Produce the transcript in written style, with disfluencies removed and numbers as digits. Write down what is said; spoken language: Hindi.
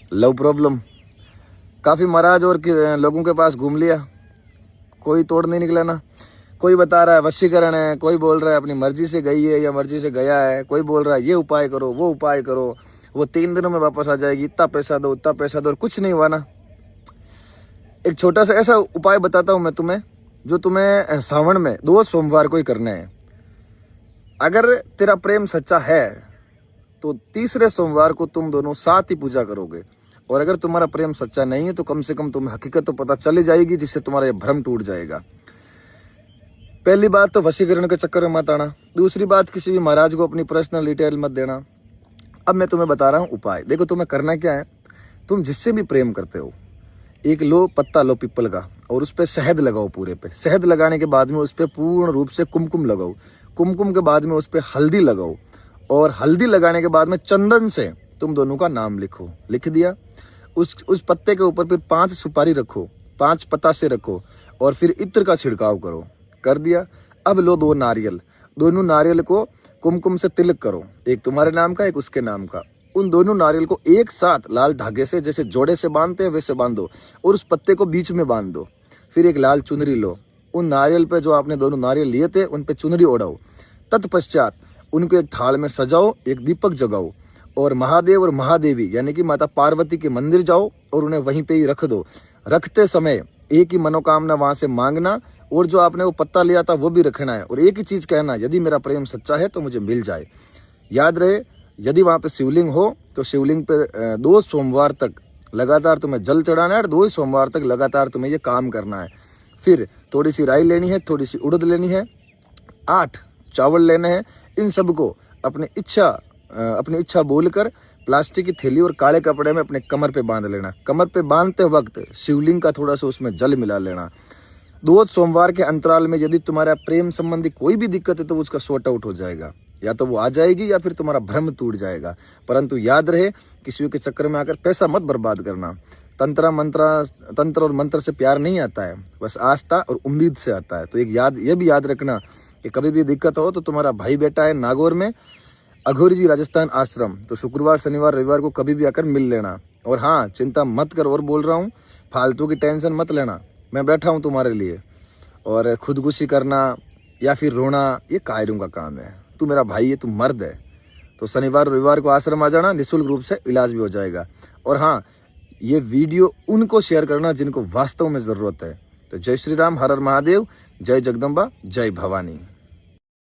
लव प्रॉब्लम, काफ़ी महाराज और लोगों के पास घूम लिया, कोई तोड़ नहीं निकला ना। कोई बता रहा है वशीकरण है, कोई बोल रहा है अपनी मर्जी से गई है या मर्जी से गया है, कोई बोल रहा है ये उपाय करो वो उपाय करो, वो 3 दिनों में वापस आ जाएगी, इतना पैसा दो उतना पैसा दो, और कुछ नहीं हुआ ना। एक छोटा सा ऐसा उपाय बताता हूँ मैं तुम्हें, जो तुम्हें सावन में 2 सोमवार को ही करना है। अगर तेरा प्रेम सच्चा है तो तीसरे सोमवार को तुम दोनों साथ ही पूजा करोगे, और अगर तुम्हारा प्रेम सच्चा नहीं है तो कम से कम तुम्हें हकीकत तो पता चली जाएगी, जिससे तुम्हारा ये भ्रम टूट जाएगा। पहली बात तो वशीकरण के चक्कर में मत आना। दूसरी बात, किसी भी महाराज को अपनी पर्सनल डिटेल मत देना। अब मैं तुम्हें बता रहा हूँ उपाय। देखो तुम्हें करना क्या है, तुम जिससे भी प्रेम करते हो, एक लो पत्ता लो पीपल का, और उस पर शहद लगाओ पूरे पे। शहद लगाने के बाद में उस पर पूर्ण रूप से कुमकुम लगाओ। कुमकुम के बाद में उस पर हल्दी लगाओ, और हल्दी लगाने के बाद में चंदन से तुम दोनों का नाम लिखो। लिख दिया, उस पत्ते के ऊपर फिर 5 सुपारी रखो, 5 पतासे रखो, और फिर इत्र का छिड़काव करो। कर दिया। अब लो 2 नारियल, दोनों नारियल को कुमकुम से तिलक करो, एक तुम्हारे नाम का एक उसके नाम का। उन दोनों नारियल को एक साथ लाल धागे से, जैसे जोड़े से बांधते हैं वैसे बांधो, और उस पत्ते को बीच में बांध दो। फिर एक लाल चुनरी लो, उन नारियल पे, जो आपने दोनों नारियल लिए थे, उन पे चुनरी ओढ़ाओ। तत्पश्चात उनको एक थाल में सजाओ, एक दीपक जगाओ, और महादेव और महादेवी यानी कि माता पार्वती के मंदिर जाओ और उन्हें वहीं पे ही रख दो। रखते समय एक ही मनोकामना वहां से मांगना, और जो आपने वो पत्ता लिया था वो भी रखना है, और एक ही चीज कहना, यदि मेरा प्रेम सच्चा है तो मुझे मिल जाए। याद रहे, यदि वहां पे शिवलिंग हो तो शिवलिंग पे 2 सोमवार तक लगातार तुम्हें जल चढ़ाना है, और 2 सोमवार तक लगातार तुम्हें ये काम करना है। फिर थोड़ी सी राई लेनी है, थोड़ी सी उड़द लेनी है, 8 चावल लेने हैं। इन सबको अपनी इच्छा बोलकर प्लास्टिक की थैली और काले कपड़े में अपने कमर पे बांध लेना। कमर पे बांधते वक्त शिवलिंग का थोड़ा सा उसमें जल मिला लेना। 2 सोमवार के अंतराल में यदि तुम्हारा प्रेम संबंधी कोई भी दिक्कत है तो उसका सॉर्ट आउट हो जाएगा, या तो वो आ जाएगी या फिर तुम्हारा भ्रम टूट जाएगा। परंतु याद रहे, किसी के चक्कर में आकर पैसा मत बर्बाद करना। तंत्र और मंत्र से प्यार नहीं आता है, बस आस्था और उम्मीद से आता है। तो ये भी याद रखना कि कभी भी दिक्कत हो तो तुम्हारा भाई बेटा है नागौर में, अघोरी जी राजस्थान आश्रम, तो शुक्रवार शनिवार रविवार को कभी भी आकर मिल लेना। और हाँ, चिंता मत कर, और बोल रहा हूँ, फालतू की टेंशन मत लेना, मैं बैठा हूँ तुम्हारे लिए। और खुदकुशी करना या फिर रोना, ये कायरों का काम है। तू मेरा भाई है, तू मर्द है, तो शनिवार रविवार को आश्रम आ जाना, निःशुल्क रूप से इलाज भी हो जाएगा। और हाँ, ये वीडियो उनको शेयर करना जिनको वास्तव में ज़रूरत है। तो जय श्री राम, हर हर महादेव, जय जगदम्बा, जय भवानी।